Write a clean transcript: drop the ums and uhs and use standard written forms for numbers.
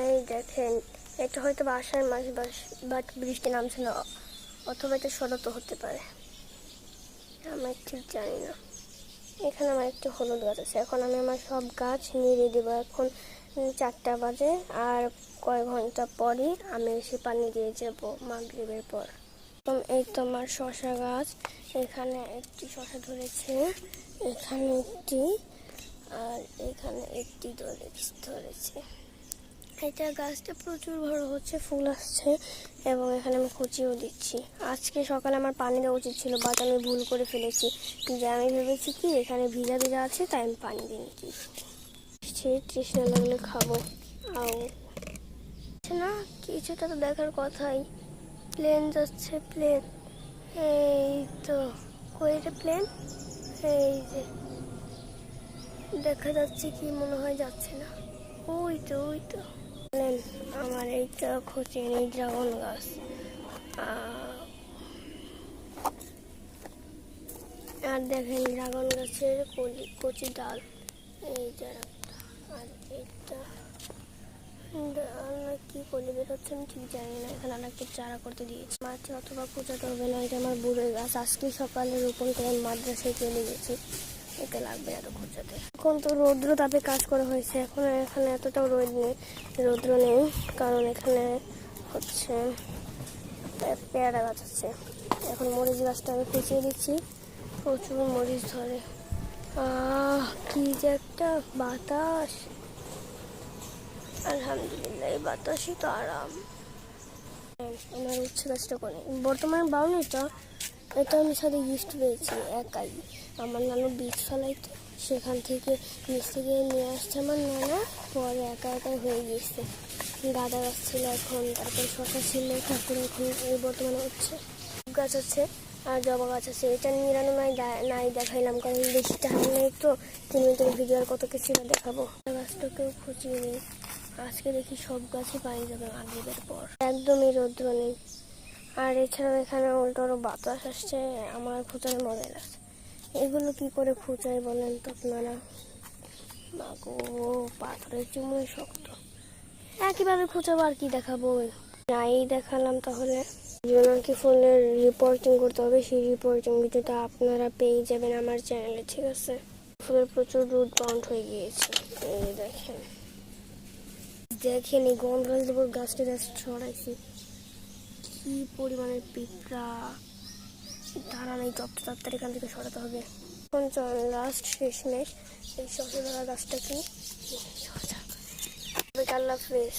এই দেখেন, এটা হয়তো আষাঢ় মাস বাট বৃষ্টি নামছে না, অথবা এটা শরৎ হতে পারে, আমি ঠিক জানি না। এখানে আমার একটা হলুদ গাছ আছে। এখন আমি আমার সব গাছ নিড়ে দেবো। এখন 4টা বাজে, আর কয়েক ঘন্টা পরই আমি এসে পানি দিয়ে যাবো মাগরিবের পর। এই তো আমার শশা গাছ, এখানে একটি শশা ধরেছে, এখানে একটি, আর এখানে একটি ধরেছে। এটা গাছটা প্রচুর বড় হচ্ছে, ফুল আসছে, এবং এখানে আমি কুচিও দিচ্ছি। আজকে সকালে আমার পানি দেওয়া উচিত ছিল, বাট আমি ভুল করে ফেলেছি। যে আমি ভেবেছি কি এখানে ভিজা ভিজা আছে, তাই আমি পানি দিয়েছি। সে তৃষ্ণা লাগলে খাবো। আও না, কিছুটা তো দেখার কথাই। প্লেন যাচ্ছে, প্লেন। এই তো, কই রে প্লেন? এই যে দেখা যাচ্ছে কি, মনে হয় যাচ্ছে না। ওই তো, ওই তো। আমার এইটা খুঁজে নেই ড্রাগন গাছ। আর দেখেন ড্রাগন গাছের কচি ডাল, এই যারা, আর এইটা কি কলি বের হচ্ছে আমি ঠিক জানি না। এখানে আর একটা চারা করতে দিয়েছি, মাটি অথবা কুচাতে হবে না। এটা আমার বুড়োর গাছ, আজকে সকালে রোপণ করে মাদ্রাসায় চলে গেছি, এটা লাগবে এত খোঁজাতে। এখন তো রৌদ্র তাপে কাজ করা হয়েছে, এখন এখানে এতটাও রৌদ্র নেই, কারণ এখানে হচ্ছে পেয়ারা গাছ আছে। এখন মরিচ গাছটা আমি কুচিয়ে দিচ্ছি, প্রচুর মরিচ ধরে। কি যে একটা বাতাস, আলহামদুলিল্লাহ, এই বাতাসই তো আরাম। আমার উচ্ছে গাছটা করে বর্তমানে বাউনিটা, এটা আমি সাথে গিফট পেয়েছি একাই। আমার নানু বীজ ফেলাইতো, সেখান থেকে নিচ থেকে নিয়ে আসছে আমার নানা, পরে একা একাই হয়ে গিয়েছে। গাঁদা গাছ ছিল এখন, তারপরে শশা ছিল, তারপরে এখন এই বর্তমানে উচ্ছে গাছ আছে, আর জবা গাছ আছে। এটা নিরানো নাই দেখাইলাম, কারণ বেশি টাইম নেই তো, 3 মিনিটের ভিডিও আর কত কিছু দেখাবো। গাছটাকেও খুঁচিয়ে নিই, আজকে দেখি সব গাছে পানি যাবে মাগরিবের পর, একদমই রৌদ্র নেই। আর এছাড়াও এখানে উল্টো বাতাস আসছে, আমার খোঁচানো মজা লাগছে। এগুলো কি করে খুঁচাই বলেন তো আপনারা? মাগো, পাথরের চুমড়ি শক্ত, একইভাবে খুঁচাবো আর কি দেখাবো? নাই দেখালাম তাহলে। জোনাকি ফুলের রিপোর্টিং করতে হবে, সেই রিপোর্টিং ভিডিওটা আপনারা পেয়ে যাবেন আমার চ্যানেলে, ঠিক আছে? ফুলের প্রচুর রুট বাউন্ড হয়ে গিয়েছে, এই দেখেন এই গন্ধরাজ দেবর গাছটা ছড়াইছি, কি পরিমাণের পিঁপড়া, তারা নেই, যত তাড়াতাড়ি এখান থেকে সরাতে হবে। এখন চল লাস্ট শেষমেশ এই শশা ধরা গাছটাকে, আল্লাহ হাফেজ।